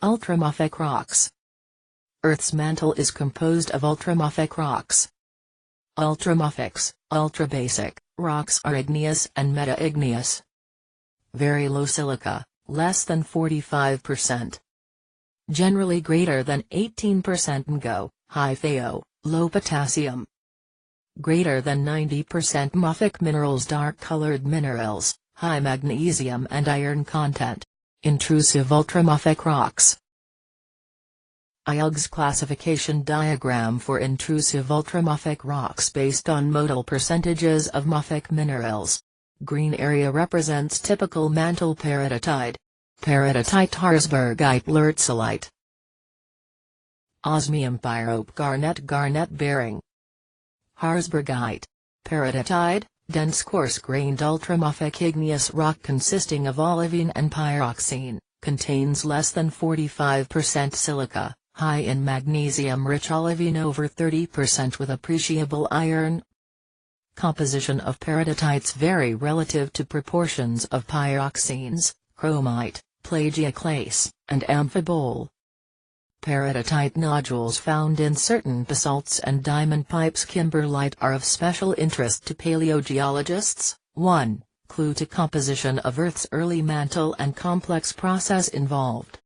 Ultramafic rocks. Earth's mantle is composed of ultramafic rocks. Ultramafics, ultrabasic, rocks are igneous and meta-igneous. Very low silica, less than 45%. Generally greater than 18% NGO, high FeO, low potassium. Greater than 90% mafic minerals, dark-colored minerals, high magnesium and iron content. Intrusive ultramafic rocks. IUG's classification diagram for intrusive ultramafic rocks based on modal percentages of mafic minerals. Green area represents typical mantle peridotite. Peridotite, Harzburgite, Lertzolite. Osmium pyrope, garnet bearing. Harzburgite. Peridotite, dense coarse-grained ultramafic igneous rock consisting of olivine and pyroxene, contains less than 45% silica, high in magnesium-rich olivine over 30% with appreciable iron. Composition of peridotites vary relative to proportions of pyroxenes, chromite, plagioclase, and amphibole. Peridotite nodules found in certain basalts and diamond pipes kimberlite are of special interest to paleogeologists. 1. Clue to composition of Earth's early mantle and complex process involved.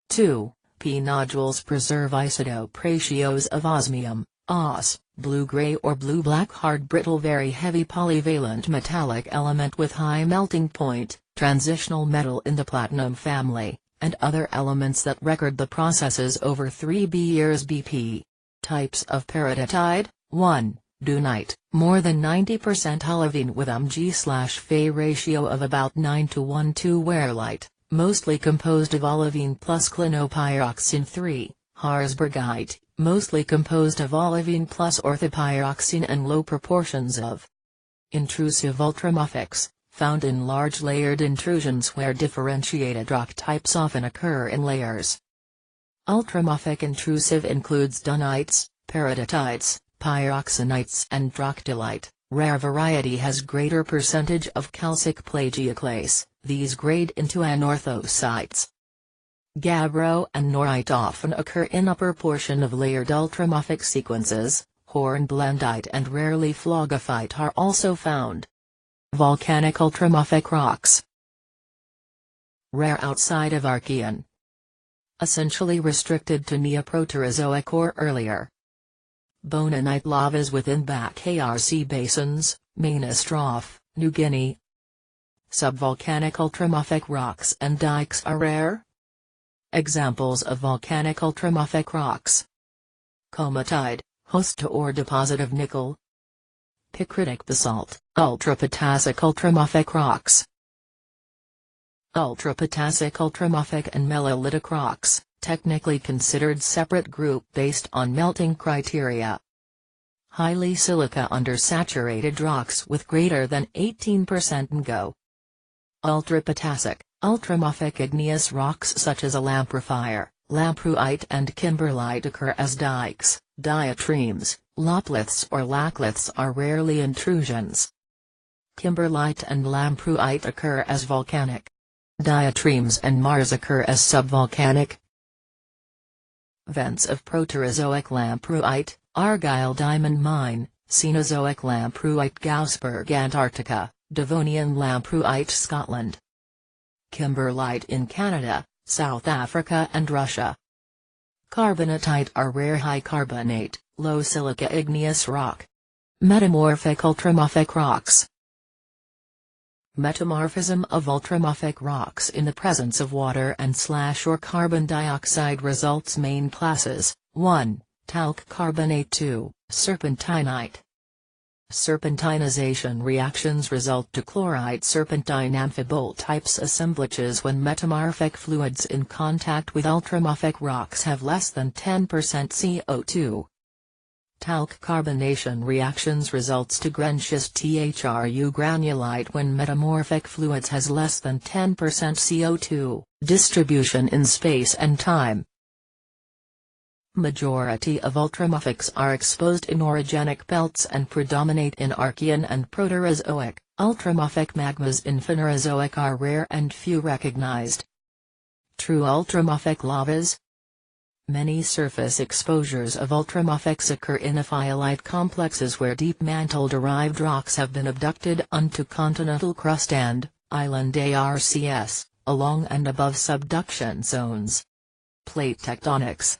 2. P nodules preserve isotope ratios of osmium, Os, blue-gray or blue-black, hard, brittle, very heavy polyvalent metallic element with high melting point, transitional metal in the platinum family, and other elements that record the processes over 3B years BP. Types of peridotite. 1. Dunite, more than 90% olivine with Mg/Fe ratio of about 9:1. 2. Wearlite, mostly composed of olivine plus clinopyroxene. 3. Harzburgite, mostly composed of olivine plus orthopyroxene and low proportions of intrusive ultramafics, found in large layered intrusions where differentiated rock types often occur in layers. Ultramafic intrusive includes dunites, peridotites, pyroxenites and troctolite. Rare variety has greater percentage of calcic plagioclase, these grade into anorthosites. Gabbro and norite often occur in upper portion of layered ultramafic sequences. Hornblendite and rarely phlogophyte are also found. Volcanic ultramafic rocks. Rare outside of Archean. Essentially restricted to Neoproterozoic or earlier. Bonanite lavas within back ARC basins, Mainostrophe, New Guinea. Subvolcanic ultramafic rocks and dikes are rare. Examples of volcanic ultramafic rocks. Comatite, host or deposit of nickel. Picritic basalt, ultrapotassic ultramafic rocks. Ultrapotassic ultramafic and melolitic rocks, technically considered separate group based on melting criteria. Highly silica undersaturated rocks with greater than 18% NGO. Ultrapotassic, ultramafic igneous rocks such as lamprophire, lamproite and kimberlite occur as dikes. Diatremes, lopliths or lacliths are rarely intrusions. Kimberlite and lamproite occur as volcanic. Diatremes and Mars occur as subvolcanic. Vents of Proterozoic lamproite, Argyle Diamond Mine, Cenozoic lamproite, Gausberg, Antarctica, Devonian lamproite, Scotland. Kimberlite in Canada, South Africa and Russia. Carbonatite are rare high carbonate, low silica igneous rock. Metamorphic ultramafic rocks. Metamorphism of ultramafic rocks in the presence of water and/or carbon dioxide results. Main classes. 1. Talc carbonate. 2. Serpentinite. Serpentinization reactions result to chloride serpentine amphibole types assemblages when metamorphic fluids in contact with ultramafic rocks have less than 10% CO2. Talc carbonation reactions results to granschist THRU granulite when metamorphic fluids has less than 10% CO2. Distribution in space and time. Majority of ultramafics are exposed in orogenic belts and predominate in Archean and Proterozoic. Ultramafic magmas in Phanerozoic are rare and few recognized. True ultramafic lavas. Many surface exposures of ultramafics occur in aphyolite complexes where deep mantle-derived rocks have been abducted onto continental crust and island ARCS, along and above subduction zones. Plate tectonics.